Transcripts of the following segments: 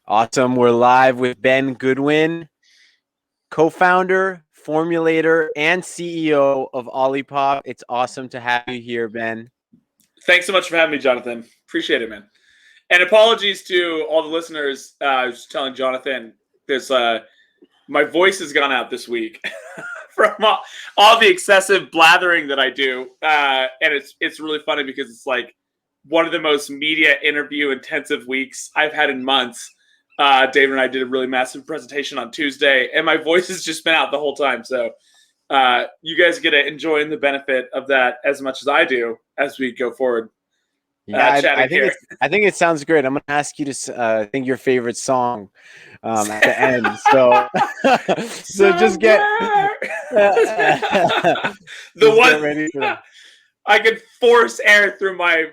Awesome. We're live with Ben Goodwin, co-founder, formulator, and CEO of OLIPOP. It's awesome to have you here, Ben. Thanks so much for having me, Jonathan. Appreciate it, man. And apologies to all the listeners. I was telling Jonathan this. My voice has gone out this week from all the excessive blathering that I do, and it's really funny because it's like one of the most media interview intensive weeks I've had in months. David and I did a really massive presentation on Tuesday, and my voice has just been out the whole time. So you guys get to enjoy the benefit of that as much as I do as we go forward. Yeah, I think it sounds great. I'm going to ask you to think your favorite song at the end. So just get the one ready for that. I could force air through my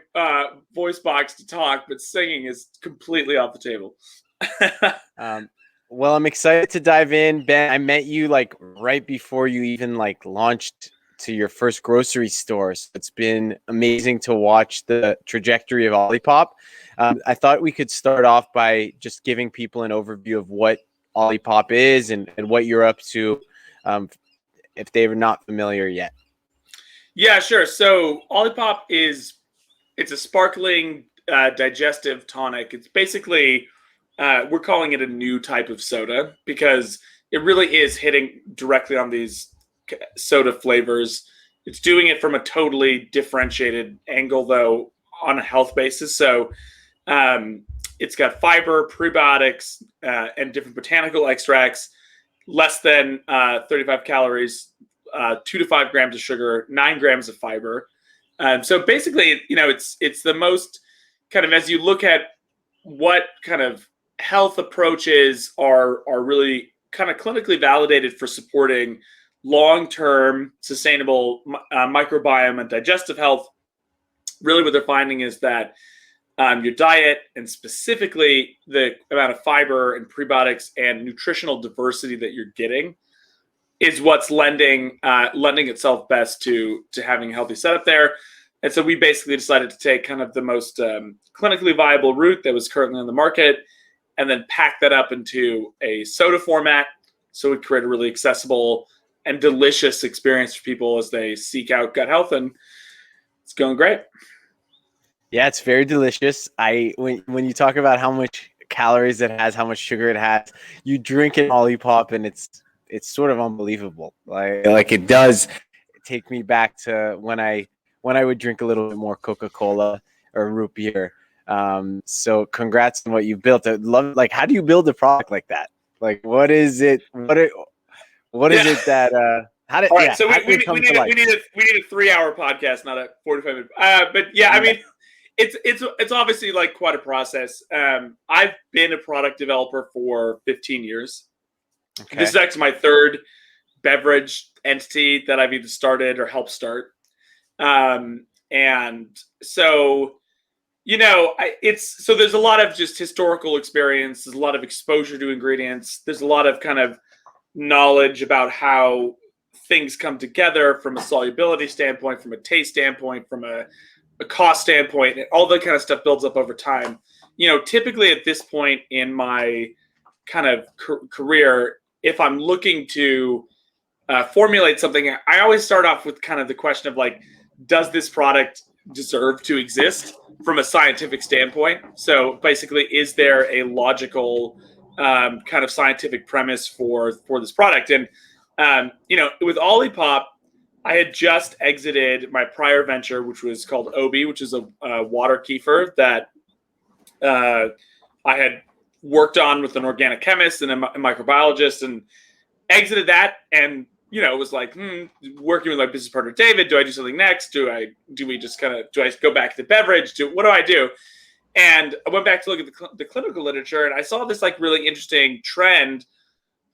voice box to talk, but singing is completely off the table. Well, I'm excited to dive in, Ben. I met you like right before you even launched to your first grocery store. So it's been amazing to watch the trajectory of OLIPOP. I thought we could start off by just giving people an overview of what OLIPOP is and what you're up to, if they were not familiar yet. Yeah, sure. So OLIPOP it's a sparkling digestive tonic. It's basically we're calling it a new type of soda because it really is hitting directly on these soda flavors. It's doing it from a totally differentiated angle, though, on a health basis. So it's got fiber, prebiotics, and different botanical extracts, less than 35 calories, 2 to 5 grams of sugar, 9 grams of fiber. So basically, it's the most kind of, as you look at what kind of health approaches are really kind of clinically validated for supporting long-term sustainable microbiome and digestive health. Really what they're finding is that your diet, and specifically the amount of fiber and prebiotics and nutritional diversity that you're getting, is what's lending itself best to having a healthy setup there. And so we basically decided to take kind of the most clinically viable route that was currently on the market and then pack that up into a soda format so we create a really accessible and delicious experience for people as they seek out gut health, and it's going great. Yeah, it's very delicious. When you talk about how much calories it has, how much sugar it has, you drink an OLIPOP and it's sort of unbelievable. Like it does take me back to when I would drink a little bit more Coca-Cola or root beer. So congrats on what you built. I love, how do you build a product like that? Like, what is it? What is it that how did? All right, yeah, so we need a 3-hour podcast, not a 45-minute. But yeah, I mean, it's obviously like quite a process. I've been a product developer for 15 years. Okay. This is actually my third beverage entity that I've either started or helped start. And so, so there's a lot of just historical experience. There's a lot of exposure to ingredients. There's a lot of kind of knowledge about how things come together from a solubility standpoint, from a taste standpoint, from a cost standpoint, and all that kind of stuff builds up over time. Typically at this point in my kind of career, if I'm looking to formulate something, I always start off with kind of the question of does this product deserve to exist from a scientific standpoint? So basically, is there a logical kind of scientific premise for this product? And with OLIPOP, I had just exited my prior venture, which was called Obi, which is a water kefir that I had worked on with an organic chemist and a microbiologist, and exited that. And it was working with my business partner David. Do I do something next? Do I go back to the beverage? What do I do? And I went back to look at the clinical literature, and I saw this really interesting trend.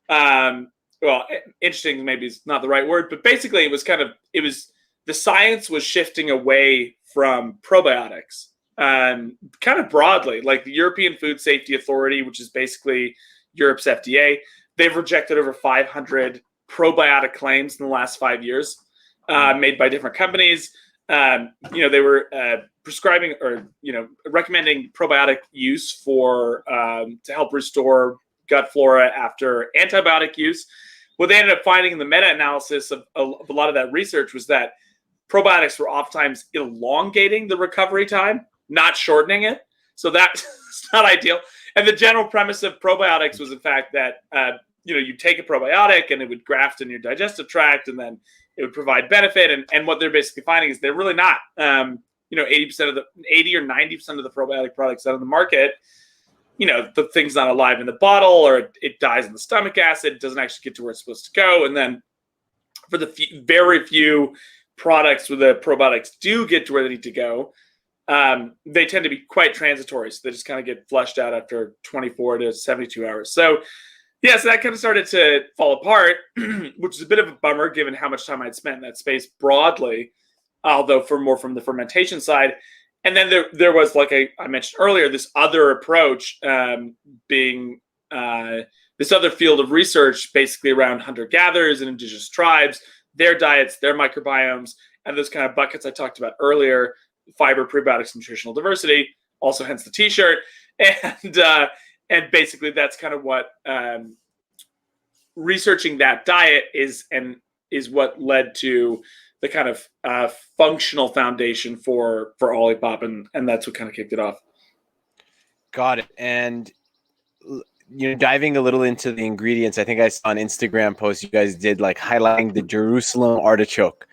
Well, interesting maybe is not the right word, but basically the science was shifting away from probiotics, kind of broadly. Like the European Food Safety Authority, which is basically Europe's FDA, they've rejected over 500 probiotic claims in the last 5 years, made by different companies. They were prescribing or recommending probiotic use for to help restore gut flora after antibiotic use. What they ended up finding in the meta-analysis of a lot of that research was that probiotics were oftentimes elongating the recovery time, not shortening it. So that's not ideal. And the general premise of probiotics was, in fact, that you take a probiotic and it would graft in your digestive tract, and then it would provide benefit. And what they're basically finding is they're really not. 80% of the 80 or 90% of the probiotic products out on the market, the thing's not alive in the bottle, or it dies in the stomach acid. It doesn't actually get to where it's supposed to go. And then for the very few products where the probiotics do get to where they need to go, they tend to be quite transitory. So they just kind of get flushed out after 24 to 72 hours. So that kind of started to fall apart, which is a bit of a bummer given how much time I'd spent in that space broadly, although more from the fermentation side. And then there was, like I mentioned earlier, this other approach being this other field of research basically around hunter-gatherers and indigenous tribes, their diets, their microbiomes, and those kind of buckets I talked about earlier: fiber, prebiotics, nutritional diversity, also hence the t-shirt. And basically that's kind of what researching that diet is what led to the kind of functional foundation for OLIPOP, and that's what kind of kicked it off. Got it. And diving a little into the ingredients, I think I saw an Instagram post you guys did, like highlighting the Jerusalem artichoke.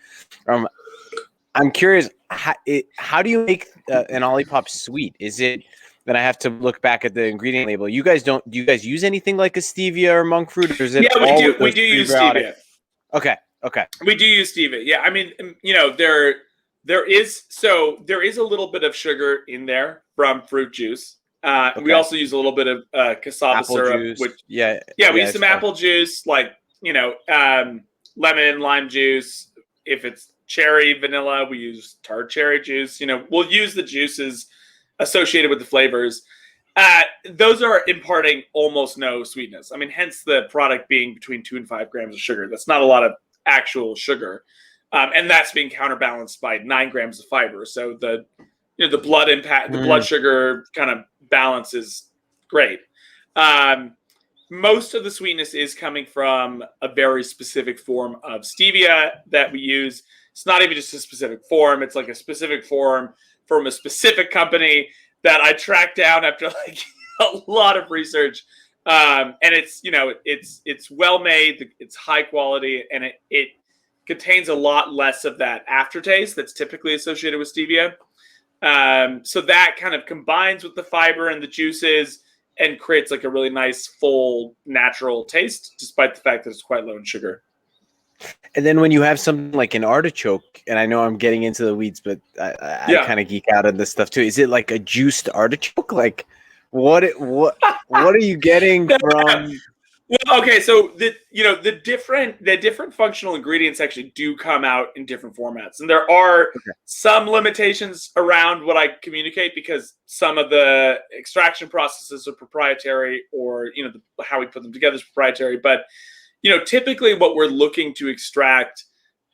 I'm curious, how do you make an OLIPOP sweet? Is it that I have to look back at the ingredient label? Do you guys use anything like a stevia or monk fruit, or is it? Yeah, we do use stevia. Okay. We do use stevia. Yeah, I mean, there is a little bit of sugar in there from fruit juice. Okay. We also use a little bit of cassava apple syrup. Juice. Which, we use some apple juice, like lemon, lime juice. If it's cherry, vanilla, we use tart cherry juice. We'll use the juices associated with the flavors. Those are imparting almost no sweetness. I mean, hence the product being between 2 and 5 grams of sugar. That's not a lot of actual sugar, and that's being counterbalanced by 9 grams of fiber. So the blood impact, the blood sugar kind of balance is great. Most of the sweetness is coming from a very specific form of stevia that we use. It's not even just a specific form; it's like a specific form from a specific company that I tracked down after like a lot of research. And it's well made, it's high quality, and it contains a lot less of that aftertaste that's typically associated with stevia. So that kind of combines with the fiber and the juices and creates like a really nice, full, natural taste, despite the fact that it's quite low in sugar. And then when you have something like an artichoke, and I know I'm getting into the weeds, but I kind of geek out on this stuff too. Is it like a juiced artichoke? Like what are you getting from? Well, okay, so the different functional ingredients actually do come out in different formats, and there are some limitations around what I communicate because some of the extraction processes are proprietary, or how we put them together is proprietary. But typically what we're looking to extract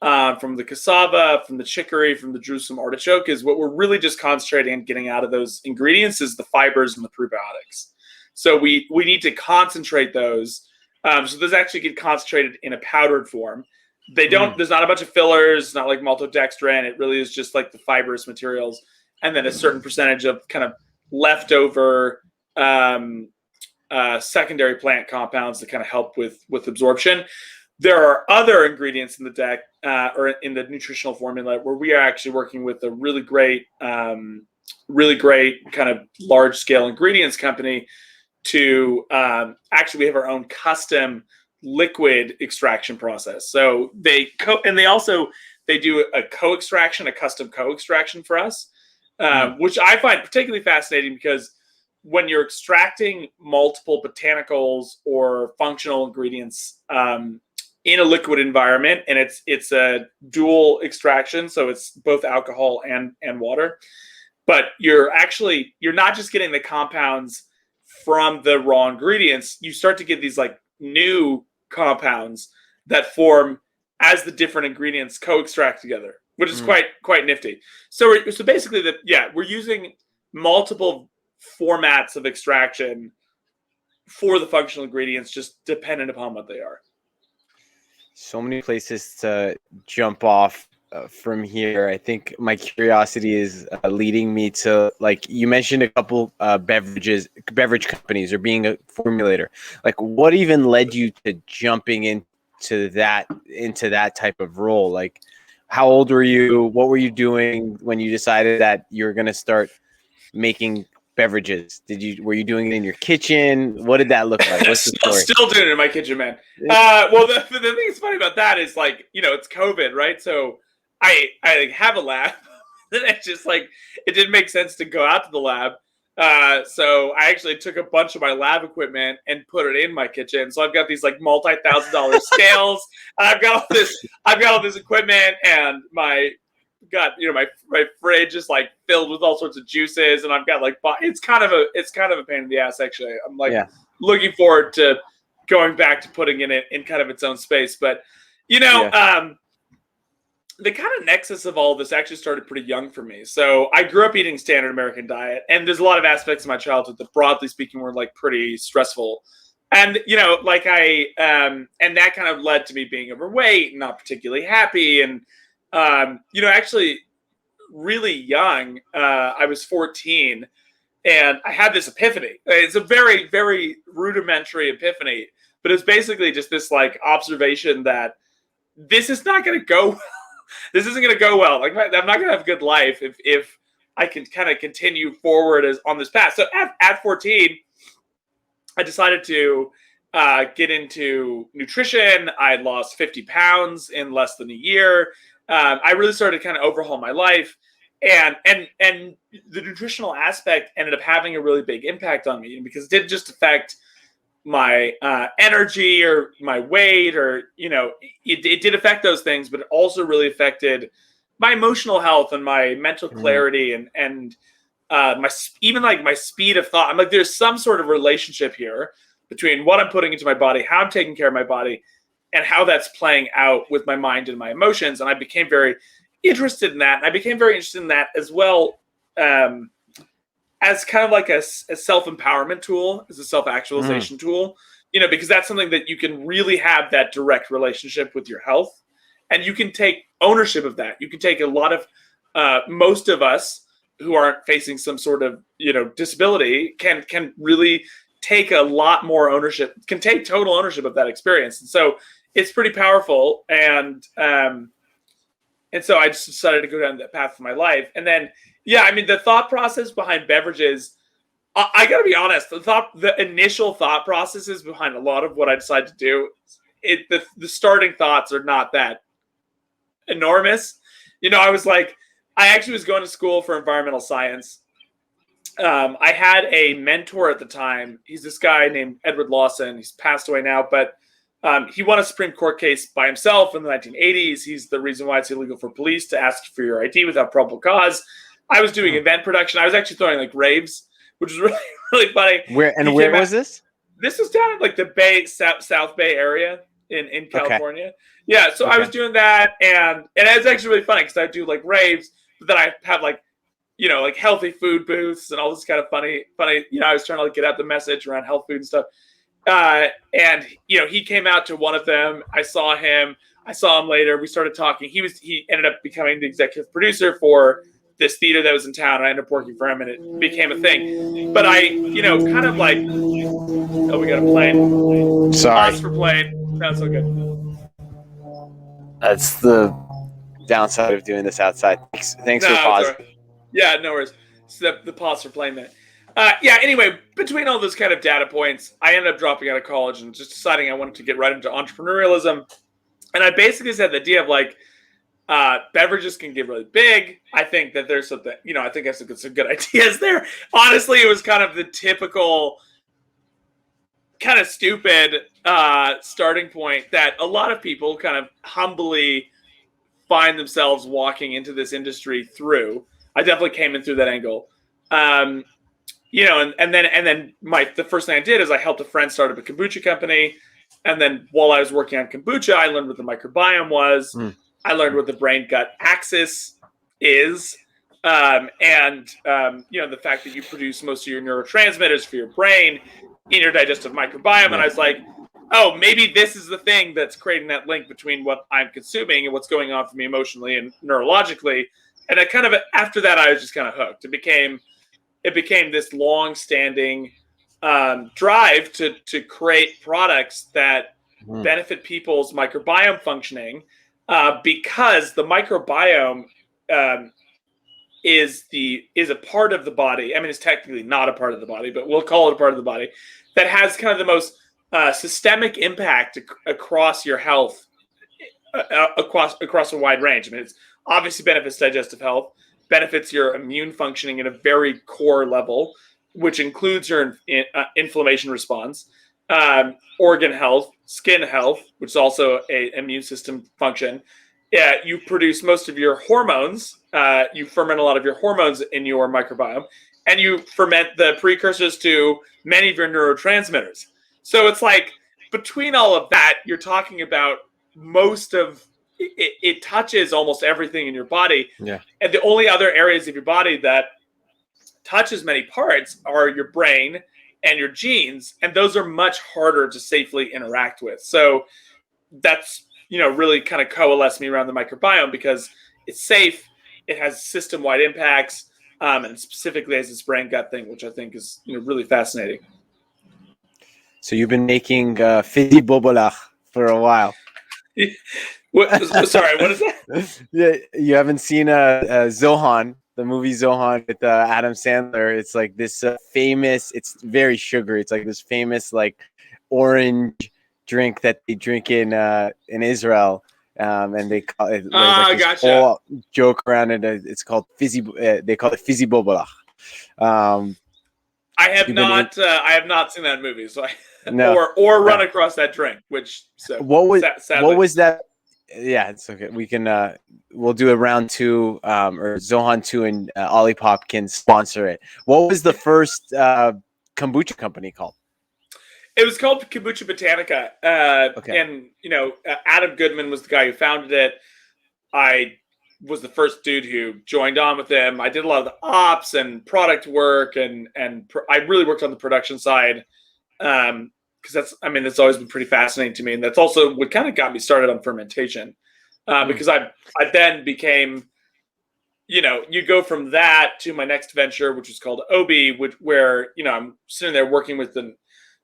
from the cassava, from the chicory, from the Jerusalem artichoke is what we're really just concentrating on getting out of those ingredients is the fibers and the prebiotics. So we need to concentrate those. So those actually get concentrated in a powdered form. They don't. There's not a bunch of fillers. Not like maltodextrin. It really is just like the fibrous materials, and then a certain percentage of kind of leftover secondary plant compounds that kind of help with absorption. There are other ingredients in the deck or in the nutritional formula where we are actually working with a really great kind of large scale ingredients company to actually we have our own custom liquid extraction process. So they do a co-extraction, a custom co-extraction for us, which I find particularly fascinating because when you're extracting multiple botanicals or functional ingredients in a liquid environment, and it's a dual extraction, so it's both alcohol and water, but you're not just getting the compounds from the raw ingredients. You start to get these like new compounds that form as the different ingredients co-extract together. which is quite nifty. So basically we're using multiple formats of extraction for the functional ingredients, just dependent upon what they are. So many places to jump off from here. I think my curiosity is leading me to, like, you mentioned a couple beverage companies or being a formulator. Like, what even led you to jumping into that type of role? Like, how old were you? What were you doing when you decided that you were going to start making beverages? Were you doing it in your kitchen? What did that look like? What's the story? Still doing it in my kitchen, man. Well, the thing that's funny about that is, like, it's COVID, right? So I have a lab, and it's just like it didn't make sense to go out to the lab. So I actually took a bunch of my lab equipment and put it in my kitchen. So I've got these like multi-$1,000 scales. I've got all this equipment, and my fridge is like filled with all sorts of juices, and I've got like it's kind of a pain in the ass, actually. I'm like looking forward to going back to putting it in kind of its own space, but the kind of nexus of all of this actually started pretty young for me. So I grew up eating standard American diet, and there's a lot of aspects of my childhood that, broadly speaking, were like pretty stressful. And, and that kind of led to me being overweight and not particularly happy. And, actually really young, I was 14, and I had this epiphany. It's a very, very rudimentary epiphany, but it's basically just this like observation that this is not going to go this isn't going to go well. Like, I'm not going to have a good life if I can kind of continue forward on this path. So at 14, I decided to get into nutrition. I had lost 50 pounds in less than a year. I really started to kind of overhaul my life, and the nutritional aspect ended up having a really big impact on me, because it didn't just affect my energy or my weight, or it did affect those things, but it also really affected my emotional health and my mental clarity and my speed of thought. I'm like, there's some sort of relationship here between what I'm putting into my body, how I'm taking care of my body, and how that's playing out with my mind and my emotions. And I became very interested in that. And I became very interested in that as well, as kind of like a self-empowerment tool, as a self-actualization tool, because that's something that you can really have that direct relationship with your health, and you can take ownership of that. You can take a lot of, most of us who aren't facing some sort of, disability can really take a lot more ownership, can take total ownership of that experience. And so it's pretty powerful. And so I just decided to go down that path for my life. And then, the thought process behind beverages, I got to be honest, the initial thought processes behind a lot of what I decided to do, the starting thoughts are not that enormous. I actually was going to school for environmental science. I had a mentor at the time. He's this guy named Edward Lawson. He's passed away now, but he won a Supreme Court case by himself in the 1980s. He's the reason why it's illegal for police to ask for your ID without probable cause. I was doing event production. I was actually throwing like raves, which was really, really funny. Where was this? This was down in like the South Bay area in California. Okay. Yeah, so I was doing that, and it was actually really funny because I do like raves, but then I have like, like healthy food booths and all this kind of funny. I was trying to like get out the message around health food and stuff. And he came out to one of them. I saw him later. We started talking. He ended up becoming the executive producer for this theater that was in town. I ended up working for him, and it became a thing. But I, kind of like, oh, we got a plane. Sorry. Pause for plane. Sounds so good. That's the downside of doing this outside. Thanks for pausing. Yeah, no worries. So the pause for plane minute. Anyway, between all those kind of data points, I ended up dropping out of college and just deciding I wanted to get right into entrepreneurialism. And I basically said the idea of like, beverages can get really big. I think that there's something, I think I have some good ideas there. Honestly, it was kind of the typical kind of stupid starting point that a lot of people kind of humbly find themselves walking into this industry through. I definitely came in through that angle. And then the first thing I did is I helped a friend start up a kombucha company. And then while I was working on kombucha, I learned what the microbiome was. I learned what the brain gut axis is. The fact that you produce most of your neurotransmitters for your brain in your digestive microbiome. And I was like, oh, maybe this is the thing that's creating that link between what I'm consuming and what's going on for me emotionally and neurologically. And I kind of, after that, I was just kind of hooked. It became this long-standing drive to create products that benefit people's microbiome functioning, because the microbiome is a part of the body. I mean, it's technically not a part of the body, but we'll call it a part of the body that has kind of the most systemic impact across your health, across a wide range. I mean, it's obviously benefits digestive health, benefits your immune functioning at a very core level, which includes your inflammation response, organ health, skin health, which is also an immune system function. Yeah, you produce most of your hormones. You ferment a lot of your hormones in your microbiome, and you ferment the precursors to many of your neurotransmitters. So it's like between all of that, you're talking about most of it touches almost everything in your body. Yeah. And the only other areas of your body that touch as many parts are your brain and your genes, and those are much harder to safely interact with. So that's really kind of coalesced me around the microbiome because it's safe, it has system-wide impacts, and specifically as this brain gut thing, which I think is really fascinating. So you've been making fizzy bobolach for a while. Sorry, what is that? Yeah, you haven't seen Zohan, the movie Zohan with Adam Sandler. It's like this famous. It's very sugary. It's like this famous like orange drink that they drink in Israel, and they call it like this whole joke around it. It's called fizzy. They call it fizzy bobolach. I have not seen that movie, so or run across that drink. What was that? Yeah, it's okay. We can we'll do a round 2, or Zohan 2 and OLIPOP can sponsor it. What was the first kombucha company called? It was called Kombucha Botanica. And Adam Goodwin was the guy who founded it. I was the first dude who joined on with him. I did a lot of the ops and product work, and I really worked on the production side. Because that's always been pretty fascinating to me, and that's also what kind of got me started on fermentation. Because I then became, you go from that to my next venture, which was called Obi, where I'm sitting there working with the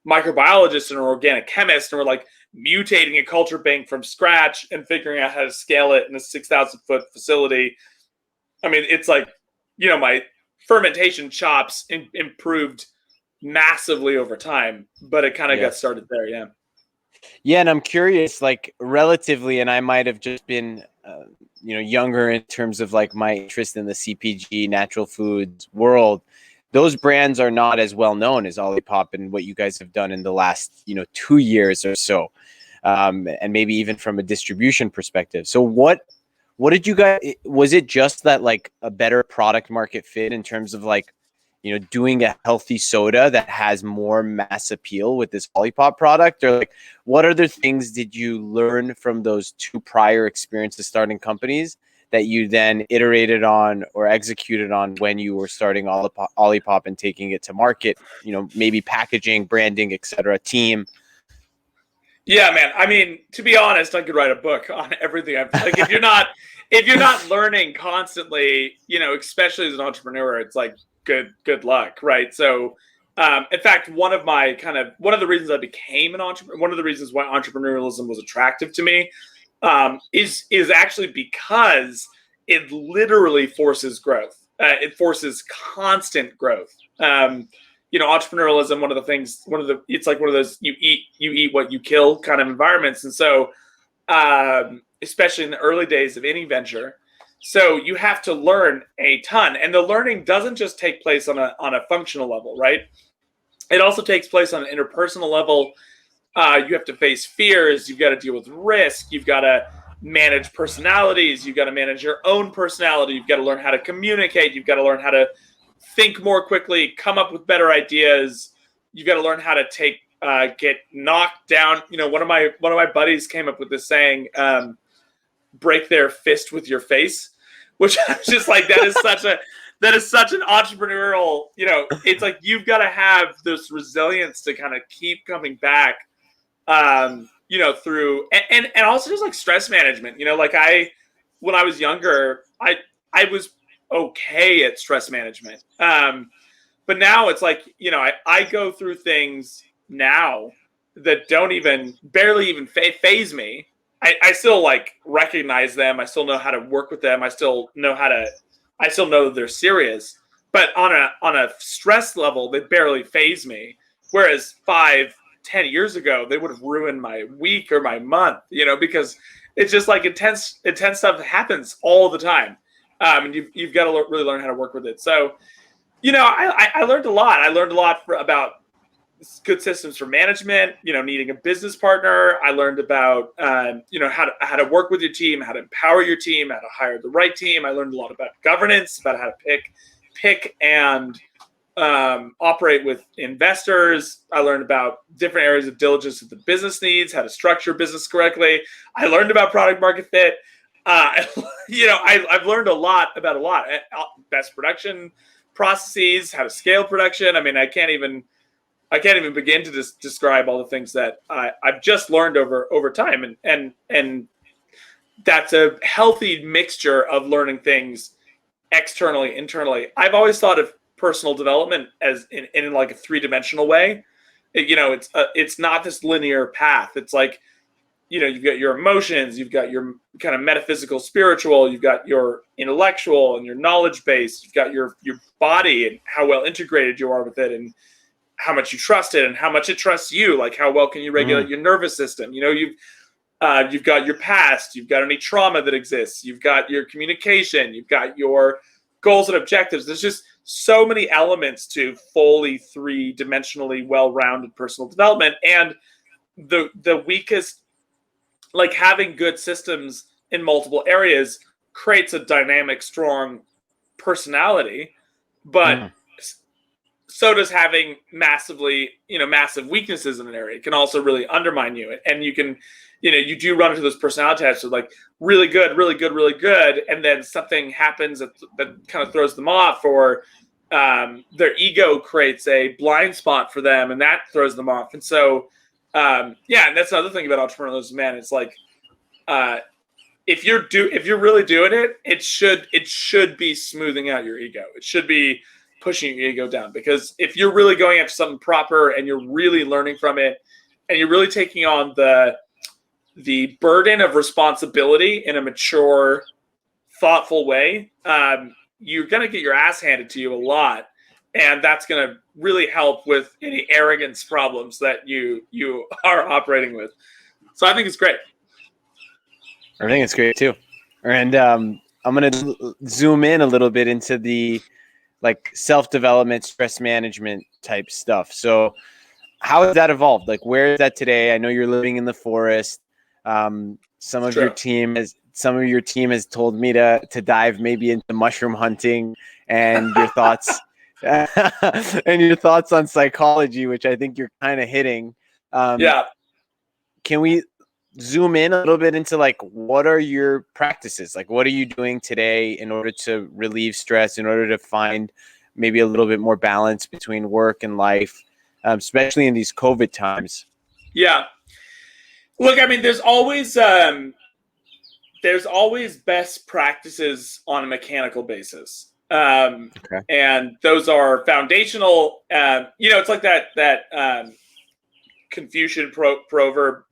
microbiologist and an organic chemist, and we're like mutating a culture bank from scratch and figuring out how to scale it in a 6,000-foot facility. I mean, it's like, my fermentation chops improved massively over time, but it kind of got started there. Yeah, and I'm curious, like relatively, and I might have just been, younger in terms of like my interest in the CPG natural foods world. Those brands are not as well known as OLIPOP and what you guys have done in the last, 2 years or so, and maybe even from a distribution perspective. So what did you guys? Was it just that like a better product market fit in terms of like, doing a healthy soda that has more mass appeal with this OLIPOP product? Or like, what other things did you learn from those 2 prior experiences starting companies that you then iterated on or executed on when you were starting OLIPOP and taking it to market, maybe packaging, branding, etc., team? Yeah, man. I mean, to be honest, I could write a book on everything. Like, if you're not learning constantly, especially as an entrepreneur, it's like, good luck, right? So in fact, one of the reasons I became an entrepreneur, one of the reasons why entrepreneurialism was attractive to me, is actually because it literally forces growth. It forces constant growth. Entrepreneurialism, it's like one of those you eat what you kill kind of environments. And so especially in the early days of any venture, so you have to learn a ton, and the learning doesn't just take place on a functional level, right? It also takes place on an interpersonal level. You have to face fears. You've got to deal with risk. You've got to manage personalities. You've got to manage your own personality. You've got to learn how to communicate. You've got to learn how to think more quickly, come up with better ideas. You've got to learn how to get knocked down. One of my buddies came up with this saying. break their fist with your face, which I was just like, that is such an entrepreneurial, it's like you've got to have this resilience to kind of keep coming back, through and also just like stress management. Like when I was younger, I was okay at stress management. But now it's like, I go through things now that barely even phase me. I still like recognize them. I still know how to work with them. I still know that they're serious, but on a stress level, they barely phase me. Whereas 5-10 years ago, they would have ruined my week or my month, because it's just like intense stuff that happens all the time. And you've got to really learn how to work with it. So, I learned a lot. I learned a lot about good systems for management, needing a business partner. I learned about, how to work with your team, how to empower your team, how to hire the right team. I learned a lot about governance, about how to pick and operate with investors. I learned about different areas of diligence that the business needs, how to structure business correctly. I learned about product market fit. I've learned a lot about best production processes, how to scale production. I mean, I can't even begin to describe all the things that I've just learned over time, and that's a healthy mixture of learning things externally, internally. I've always thought of personal development as in like a 3-dimensional way. It's not this linear path. It's like, you've got your emotions, you've got your kind of metaphysical, spiritual, you've got your intellectual and your knowledge base, you've got your body and how well integrated you are with it, and how much you trust it and how much it trusts you. Like, how well can you regulate your nervous system? You've got your past, you've got any trauma that exists, you've got your communication, you've got your goals and objectives. There's just so many elements to fully 3-dimensionally well-rounded personal development. And the weakest, like having good systems in multiple areas creates a dynamic, strong personality, but so does having massive weaknesses in an area. It can also really undermine you. And you can, you do run into those personality types of like really good, really good, really good. And then something happens that kind of throws them off, or their ego creates a blind spot for them and that throws them off. And so, and that's another thing about entrepreneurialism, man. It's like, if you're really doing it, it should be smoothing out your ego. It should be pushing your ego down, because if you're really going after something proper and you're really learning from it and you're really taking on the burden of responsibility in a mature, thoughtful way, you're going to get your ass handed to you a lot. And that's going to really help with any arrogance problems that you are operating with. So I think it's great. I think it's great too. And I'm going to zoom in a little bit into the like self-development, stress management type stuff. So how has that evolved? Like, where is that today? I know you're living in the forest. Some of your team has told me to dive maybe into mushroom hunting, and your thoughts and your thoughts on psychology, which I think you're kind of hitting. Can we zoom in a little bit into like, what are your practices? Like, what are you doing today in order to relieve stress, in order to find maybe a little bit more balance between work and life, especially in these COVID times? Yeah. Look, I mean, there's always best practices on a mechanical basis. And those are foundational. It's like that Confucian proverb,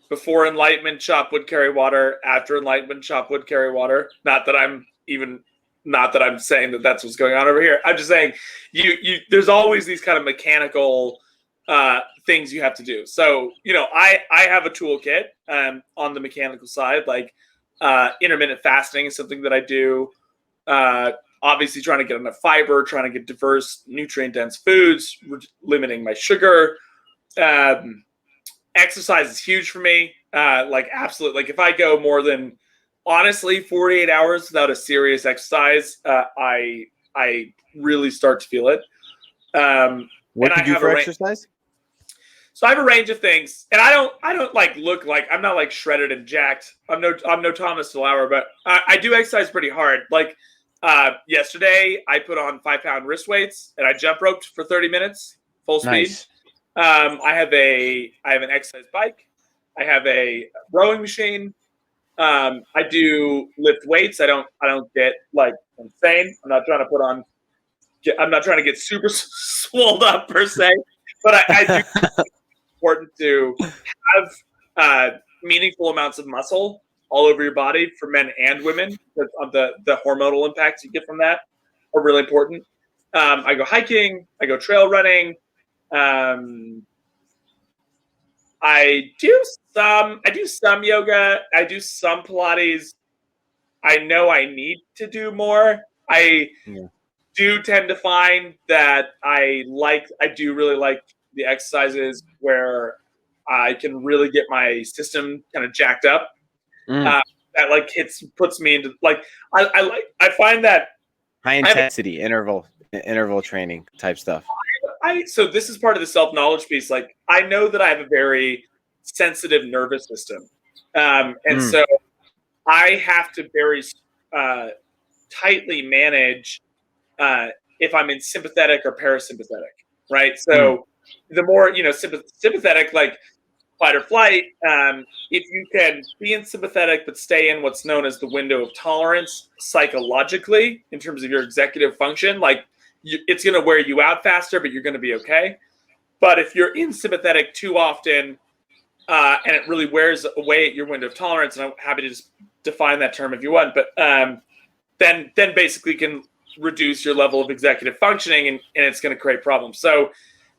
before enlightenment, chop wood, carry water. After enlightenment, chop wood, carry water. Not that I'm saying that that's what's going on over here. I'm just saying there's always these kind of mechanical things you have to do. So, I have a toolkit on the mechanical side, like intermittent fasting is something that I do. Obviously trying to get enough fiber, trying to get diverse nutrient dense foods, limiting my sugar. Exercise is huge for me. Absolutely. Like, if I go more than, honestly, 48 hours without a serious exercise, I really start to feel it. What do you do for exercise? So I have a range of things, and I don't like look like I'm not like shredded and jacked. I'm no Thomas DeLauer, but I do exercise pretty hard. Like yesterday, I put on 5-pound wrist weights and I jump roped for 30 minutes full speed. Nice. I have an exercise bike. I have a rowing machine. I do lift weights. I don't get like insane. I'm not trying to get super swolled up per se, but I do think it's important to have meaningful amounts of muscle all over your body for men and women. The hormonal impacts you get from that are really important. I go hiking. I go trail running. I do some yoga. I do some Pilates. I know I need to do more. I do tend to find that I do really like the exercises where I can really get my system kind of jacked up. That like puts me into like I find that high intensity interval training type stuff. So this is part of the self-knowledge piece. Like I know that I have a very sensitive nervous system, and so I have to very tightly manage if I'm in sympathetic or parasympathetic, right? So the more sympathetic, like fight or flight, if you can be in sympathetic but stay in what's known as the window of tolerance psychologically in terms of your executive function, like it's going to wear you out faster, but you're going to be okay. But if you're in sympathetic too often, and it really wears away at your window of tolerance, and I'm happy to just define that term if you want, but then basically can reduce your level of executive functioning, and it's going to create problems. So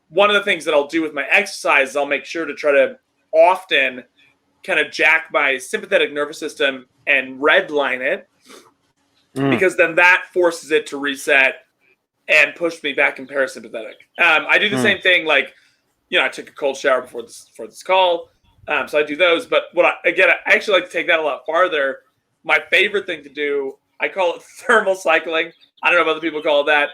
one of the things that I'll do with my exercise is I'll make sure to try to often kind of jack my sympathetic nervous system and redline it, because then that forces it to reset and push me back in parasympathetic. I do the same thing. Like, I took a cold shower before this call. So I do those, but I actually like to take that a lot farther. My favorite thing to do, I call it thermal cycling. I don't know if other people call it that.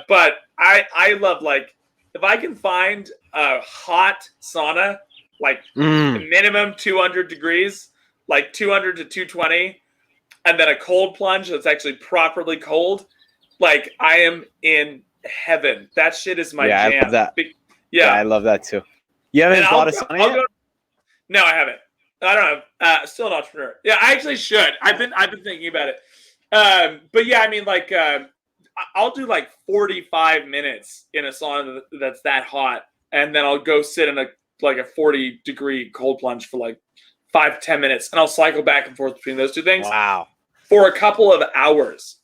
But I love, like, if I can find a hot sauna, like minimum 200 degrees, like 200 to 220, and then a cold plunge that's actually properly cold, like I am in heaven. That shit is my jam. I love that. Yeah, I love that too. You haven't bought a sauna yet? No, I haven't. I don't have. Still an entrepreneur. Yeah, I actually should. I've been thinking about it. But yeah, I mean, like, I'll do like 45 minutes in a sauna that's that hot, and then I'll go sit in a 40-degree cold plunge for like 5-10 minutes, and I'll cycle back and forth between those two things. Wow. For a couple of hours.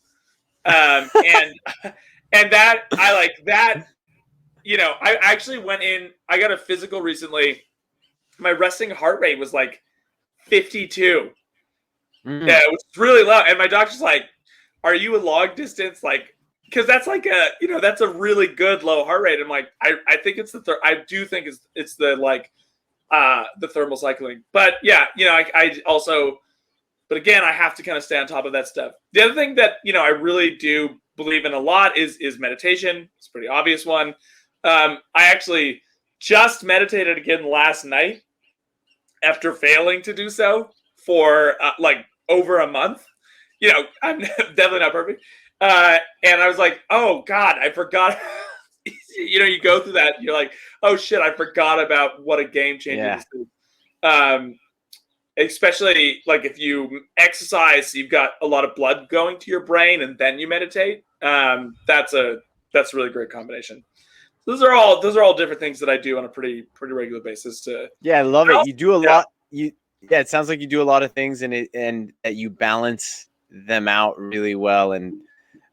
And that I like that. I actually went in. I got a physical recently. My resting heart rate was like 52. Yeah, it was really low. And my doctor's like, "Are you a long distance?" Like, because that's like that's a really good low heart rate. I'm like, I think it's I do think it's the like the thermal cycling. But yeah, I also, but again, I have to kind of stay on top of that stuff. The other thing that I really do believe in a lot is meditation. It's a pretty obvious one. I actually just meditated again last night after failing to do so for like over a month. I'm definitely not perfect. And I was like, oh God, I forgot. You go through that. You're like, oh shit, I forgot about what a game changer this is. Especially like if you exercise, you've got a lot of blood going to your brain, and then you meditate. That's a really great combination. Those are all different things that I do on a pretty regular basis. I love it. You do a lot. It sounds like you do a lot of things, and that you balance them out really well, and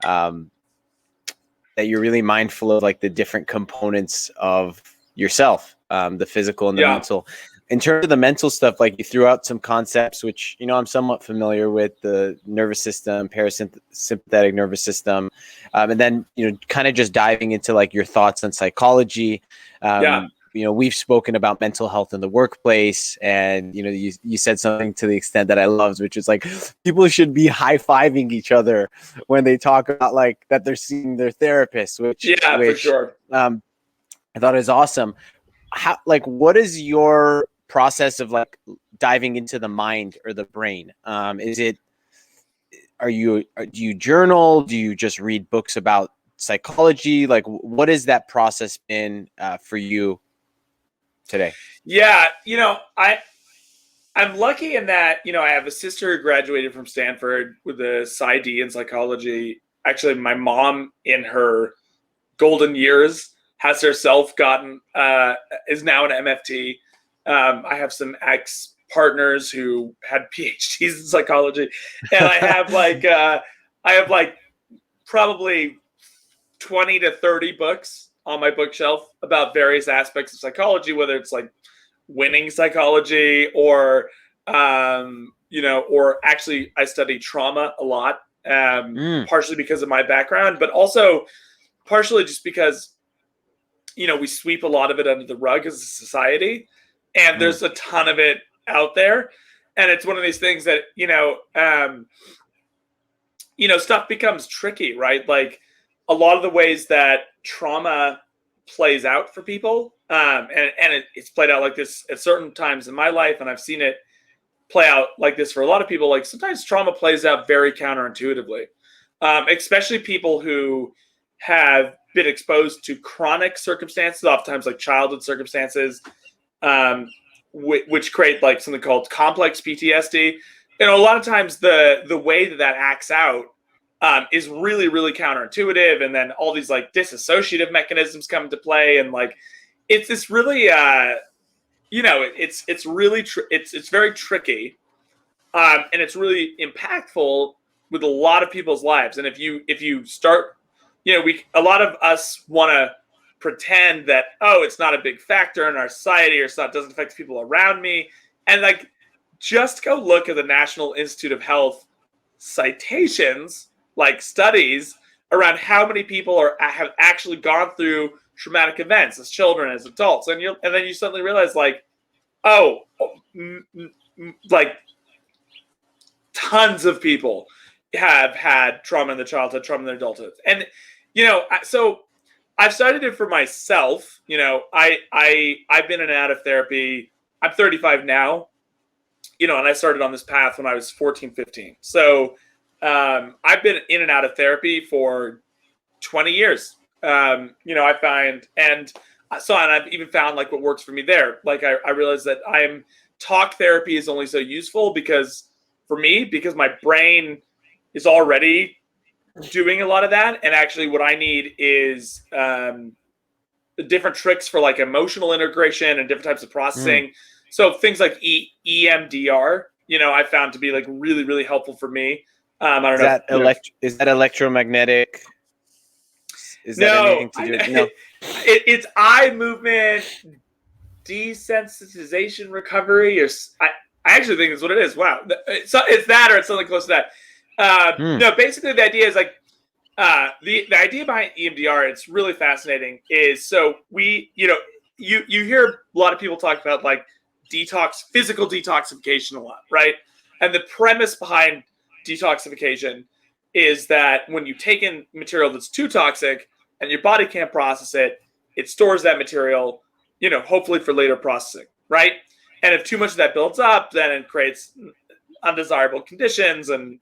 that you're really mindful of like the different components of yourself, the physical and the mental. In terms of the mental stuff, like you threw out some concepts, which, I'm somewhat familiar with, the nervous system, parasympathetic nervous system. And then, kind of just diving into like your thoughts on psychology. We've spoken about mental health in the workplace, and, you said something to the extent that I loved, which is like people should be high-fiving each other when they talk about like that they're seeing their therapist, which for sure. I thought is awesome. how, like, what is your process of like diving into the mind or the brain? Is it, do you journal? Do you just read books about psychology? Like, what has that process been for you today? Yeah, I'm lucky in that, I have a sister who graduated from Stanford with a PsyD in psychology. Actually, my mom in her golden years has herself gotten is now an MFT. I have some ex partners who had PhDs in psychology, and I have like probably 20 to 30 books on my bookshelf about various aspects of psychology, whether it's like winning psychology or actually I study trauma a lot, partially because of my background, but also partially just because, we sweep a lot of it under the rug as a society, and there's a ton of it out there. And it's one of these things that, stuff becomes tricky, right? Like a lot of the ways that trauma plays out for people, it's played out like this at certain times in my life, and I've seen it play out like this for a lot of people. Like sometimes trauma plays out very counterintuitively, especially people who have been exposed to chronic circumstances, oftentimes like childhood circumstances, which create like something called complex PTSD. A lot of times the way that acts out is really, really counterintuitive, and then all these like dissociative mechanisms come into play, and like it's this really it's really it's very tricky, and it's really impactful with a lot of people's lives. And if you start, a lot of us want to pretend that, oh, it's not a big factor in our society, or it doesn't affect people around me, and like just go look at the National Institute of Health citations, like studies around how many people have actually gone through traumatic events as children, as adults, and then you suddenly realize like, oh, like tons of people have had trauma in their childhood, trauma in their adulthood, and so I've started it for myself. I've been in and out of therapy. I'm 35 now, and I started on this path when I was 14, 15. So I've been in and out of therapy for 20 years. I find, and I've even found like what works for me there. Like I realized that talk therapy is only so useful because my brain is already doing a lot of that. And actually what I need is different tricks for like emotional integration and different types of processing. So things like EMDR, I found to be like really, really helpful for me. I don't know. Is that electromagnetic? Is that anything to do? No, it's eye movement desensitization recovery, or I actually think it's what it is. Wow, it's that, or it's something close to that. No, basically the idea is like the idea behind EMDR. It's really fascinating. Is so you hear a lot of people talk about like physical detoxification a lot, right? And the premise behind detoxification is that when you take in material that's too toxic and your body can't process it, it stores that material, hopefully for later processing, right? And if too much of that builds up, then it creates undesirable conditions and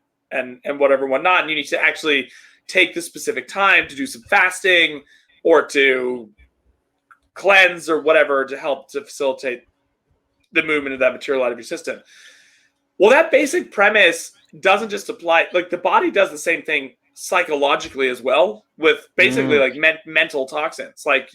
whatever, whatnot. And you need to actually take the specific time to do some fasting or to cleanse or whatever to help to facilitate the movement of that material out of your system. Well, that basic premise doesn't just apply. Like the body does the same thing psychologically as well, with basically like mental toxins. Like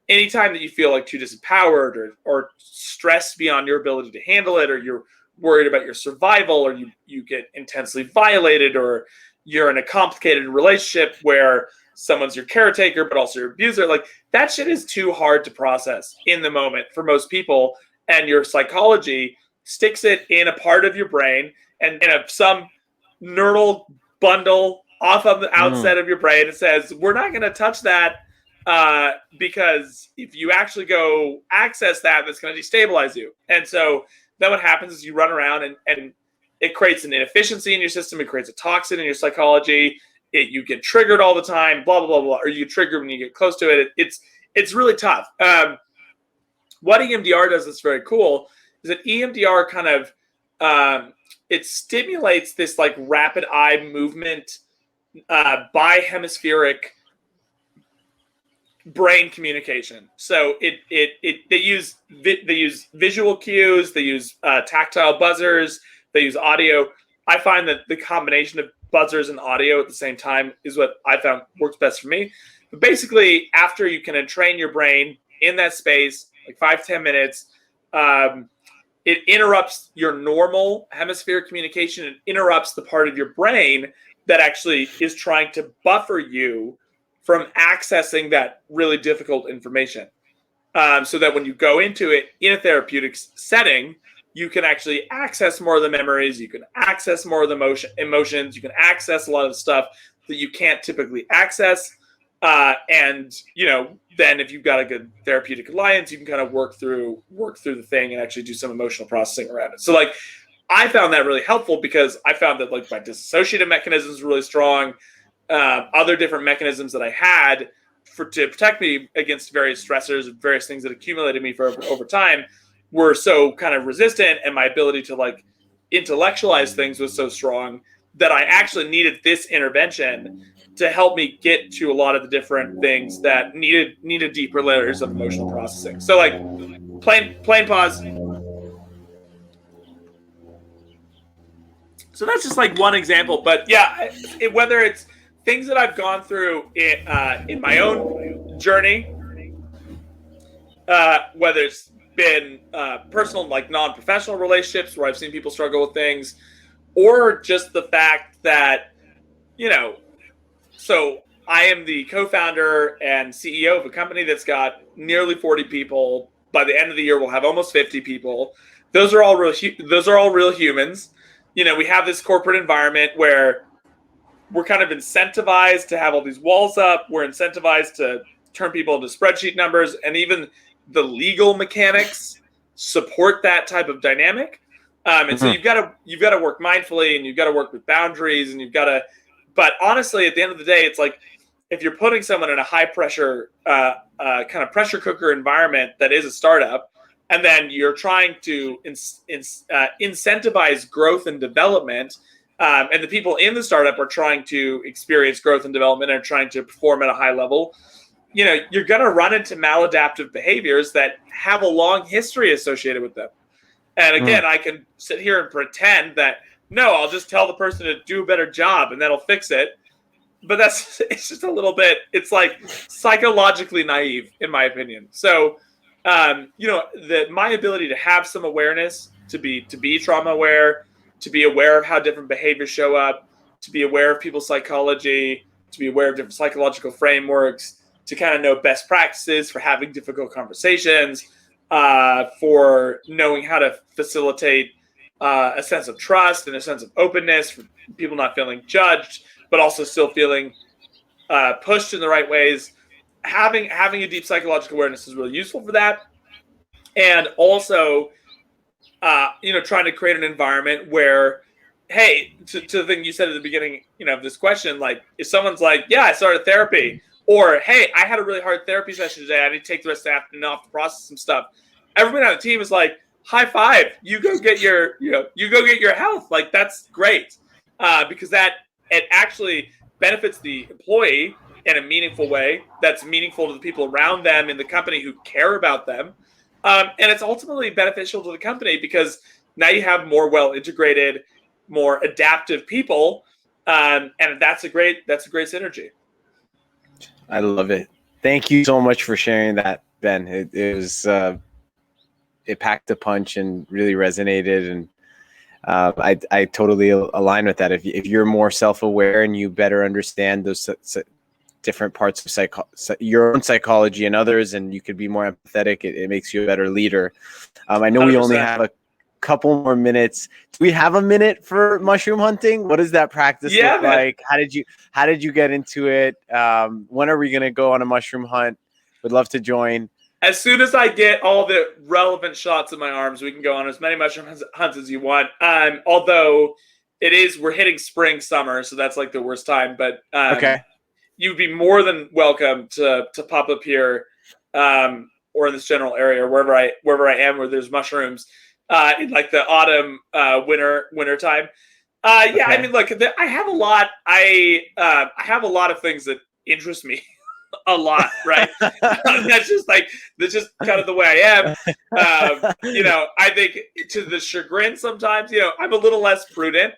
anytime that you feel like too disempowered or stressed beyond your ability to handle it, or you're worried about your survival, or you get intensely violated, or you're in a complicated relationship where someone's your caretaker but also your abuser, like that shit is too hard to process in the moment for most people, and your psychology sticks it in a part of your brain and in some neural bundle off of the outset of your brain. It says, we're not going to touch that because if you actually go access that, that's going to destabilize you. And so then what happens is you run around and it creates an inefficiency in your system. It creates a toxin in your psychology. You get triggered all the time, blah, blah, blah, blah, or you get triggered when you get close to it. It's really tough. what EMDR does that's very cool is that EMDR kind of it stimulates this like rapid eye movement, bihemispheric brain communication. So they use visual cues, they use tactile buzzers, they use audio. I find that the combination of buzzers and audio at the same time is what I found works best for me. But basically, after you can entrain your brain in that space, like 5-10 minutes, it interrupts your normal hemispheric communication and interrupts the part of your brain that actually is trying to buffer you from accessing that really difficult information. So that when you go into it in a therapeutic setting, you can actually access more of the memories, you can access more of the emotions, you can access a lot of the stuff that you can't typically access. And then if you've got a good therapeutic alliance, you can kind of work through the thing and actually do some emotional processing around it. So like, I found that really helpful because I found that like my dissociative mechanisms were really strong. Other different mechanisms that I had to protect me against various stressors and various things that accumulated me for over time were so kind of resistant, and my ability to like intellectualize things was so strong that I actually needed this intervention to help me get to a lot of the different things that needed deeper layers of emotional processing. So like plain pause. So that's just like one example, but yeah, whether it's things that I've gone through in my own journey, whether it's been personal, like non-professional relationships where I've seen people struggle with things, or just the fact that, so I am the co-founder and CEO of a company that's got nearly 40 people. By the end of the year, we'll have almost 50 people. Those are all real humans. We have this corporate environment where we're kind of incentivized to have all these walls up. We're incentivized to turn people into spreadsheet numbers, and even the legal mechanics support that type of dynamic. And so you've got to work mindfully, and you've got to work with boundaries, and but honestly, at the end of the day, it's like if you're putting someone in a high pressure kind of pressure cooker environment that is a startup, and then you're trying to incentivize growth and development, and the people in the startup are trying to experience growth and development and are trying to perform at a high level, you're going to run into maladaptive behaviors that have a long history associated with them. And again, I can sit here and pretend that, no, I'll just tell the person to do a better job and that'll fix it. But it's just a little bit, it's like psychologically naive, in my opinion. So, my ability to have some awareness, to be trauma aware, to be aware of how different behaviors show up, to be aware of people's psychology, to be aware of different psychological frameworks, to kind of know best practices for having difficult conversations, for knowing how to facilitate a sense of trust and a sense of openness, for people not feeling judged, but also still feeling pushed in the right ways. Having a deep psychological awareness is really useful for that. And also, trying to create an environment where, hey, to the thing you said at the beginning, of this question, like if someone's like, yeah, I started therapy, or hey, I had a really hard therapy session today, I need to take the rest of the afternoon off to process some stuff. Everyone on the team is like, high five, you go get your health. Like that's great, because it actually benefits the employee in a meaningful way that's meaningful to the people around them in the company who care about them. And it's ultimately beneficial to the company because now you have more well-integrated, more adaptive people. And that's a great synergy. I love it. Thank you so much for sharing that, Ben. It was, it packed a punch and really resonated. And I totally align with that. If you're more self-aware and you better understand those different parts of your own psychology and others, and you could be more empathetic, it makes you a better leader. I know 100%. We only have a couple more minutes. Do we have a minute for mushroom hunting? What does that practice look like? How did you get into it? When are we going to go on a mushroom hunt? Would love to join. As soon as I get all the relevant shots in my arms, we can go on as many mushroom hunts as you want. Although we're hitting spring, summer, so that's like the worst time. But okay, you'd be more than welcome to pop up here or in this general area, wherever I am where there's mushrooms, in like the autumn, winter time. Yeah, I Okay. mean, look, I have a lot. I have a lot of things that interest me a lot, right? That's just kind of the way I am. I think to the chagrin sometimes, I'm a little less prudent.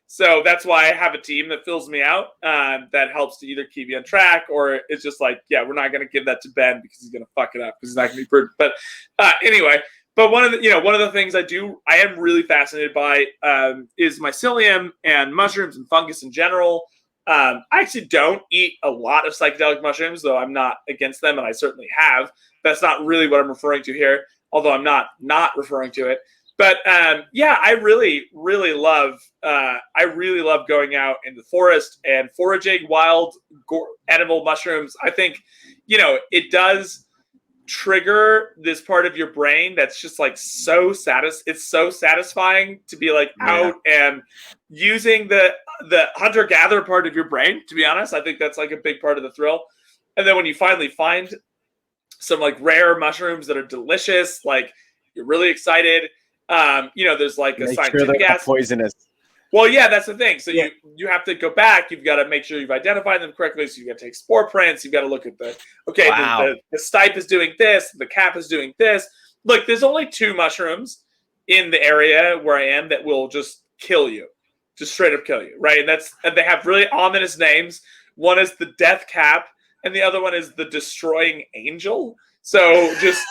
So that's why I have a team that fills me out, that helps to either keep me on track, or it's just like, yeah, we're not going to give that to Ben because he's going to fuck it up because he's not going to be prudent. But anyway, but one of the things I am really fascinated by, is mycelium and mushrooms and fungus in general. I actually don't eat a lot of psychedelic mushrooms, though I'm not against them, and I certainly have. That's not really what I'm referring to here, although I'm not referring to it. But yeah, I really, really love going out in the forest and foraging wild edible mushrooms. I think, it does trigger this part of your brain that's just like it's so satisfying to be like out and using the hunter-gatherer part of your brain. To be honest, I think that's like a big part of the thrill. And then when you finally find some like rare mushrooms that are delicious, like you're really excited. There's like a scientific aspect. Poisonous. Well, yeah, that's the thing. So you have to go back. You've got to make sure you've identified them correctly. So you've got to take spore prints. You've got to look at the stipe is doing this. The cap is doing this. Look, there's only 2 mushrooms in the area where I am that will just kill you. Just straight up kill you, right? And they have really ominous names. One is the death cap, and the other one is the destroying angel. So just...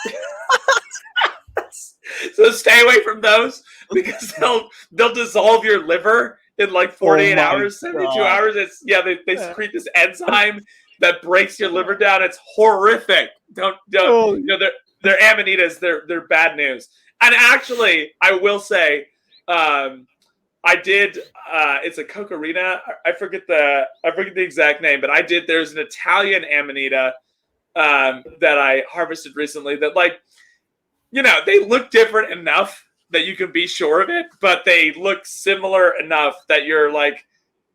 So stay away from those, because they'll dissolve your liver in like 48 hours, 72 hours. They secrete this enzyme that breaks your liver down. It's horrific. Don't they're amanitas. They're bad news. And actually, I will say, I did. It's a cocarina. I forget the exact name, but there's an Italian amanita that I harvested recently that they look different enough that you can be sure of it, but they look similar enough that you're like,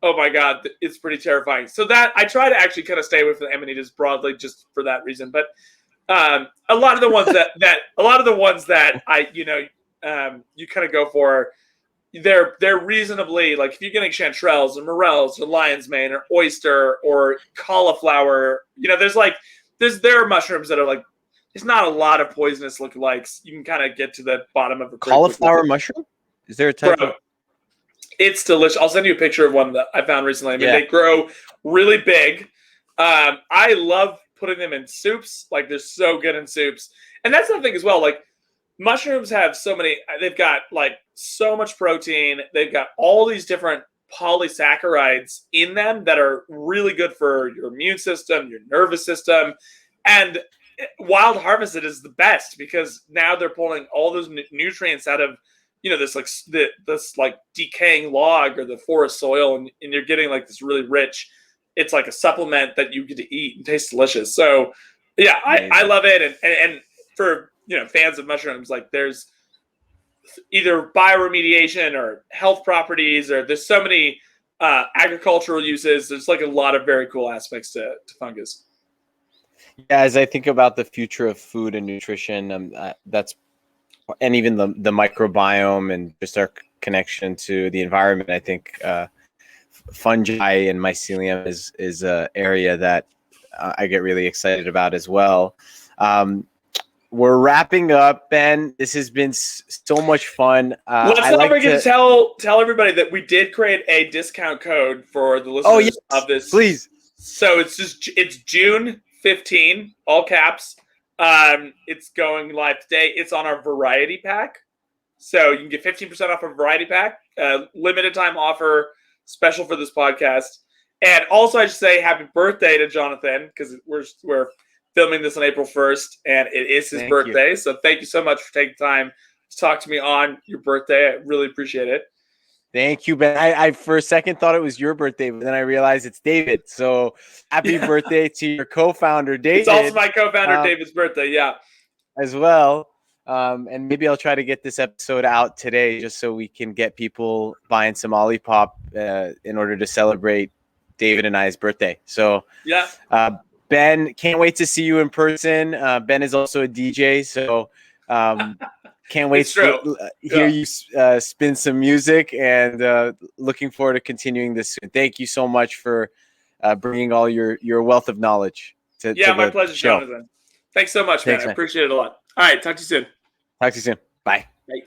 oh my God, it's pretty terrifying. So that I try to actually kind of stay away from the amanitas broadly just for that reason. But a lot of the ones that I, you kind of go for, they're reasonably, like if you're getting chanterelles or morels or lion's mane or oyster or cauliflower, there are mushrooms that are like, there's not a lot of poisonous lookalikes. You can kind of get to the bottom of it. Cauliflower mushroom? Is there a type of... It's delicious. I'll send you a picture of one that I found recently. I mean, they grow really big. I love putting them in soups. Like, they're so good in soups. And that's the thing as well. Like, mushrooms have they've got like so much protein. They've got all these different polysaccharides in them that are really good for your immune system, your nervous system. And wild harvested is the best, because now they're pulling all those nutrients out of this decaying log or the forest soil, and you're getting like this really rich, it's like a supplement that you get to eat and tastes delicious. So yeah, I love it. And for fans of mushrooms, like there's either bioremediation or health properties, or there's so many agricultural uses. There's like a lot of very cool aspects to fungus. Yeah, as I think about the future of food and nutrition, and even the microbiome and just our connection to the environment, I think fungi and mycelium is an area that I get really excited about as well. We're wrapping up, Ben. This has been so much fun. Let's not forget to tell everybody that we did create a discount code for the listeners of this. Please. So it's June 15, all caps. It's going live today. It's on our variety pack. So you can get 15% off a variety pack, limited time offer, special for this podcast. And also I should say happy birthday to Jonathan, because we're filming this on April 1st and it is his birthday. So thank you so much for taking time to talk to me on your birthday. I really appreciate it. Thank you, Ben. I for a second thought it was your birthday, but then I realized it's David. So happy birthday to your co-founder, David. It's also my co-founder, David's birthday, as well. And maybe I'll try to get this episode out today just so we can get people buying some OLIPOP in order to celebrate David and I's birthday. So Ben, can't wait to see you in person. Ben is also a DJ, so can't wait It's true. to hear you spin some music, and looking forward to continuing this soon. Thank you so much for bringing all your wealth of knowledge to My the pleasure, show. Jonathan. Thanks so much, man. Thanks, I man. appreciate it a lot. All right, talk to you soon. Talk to you soon. Bye. Bye.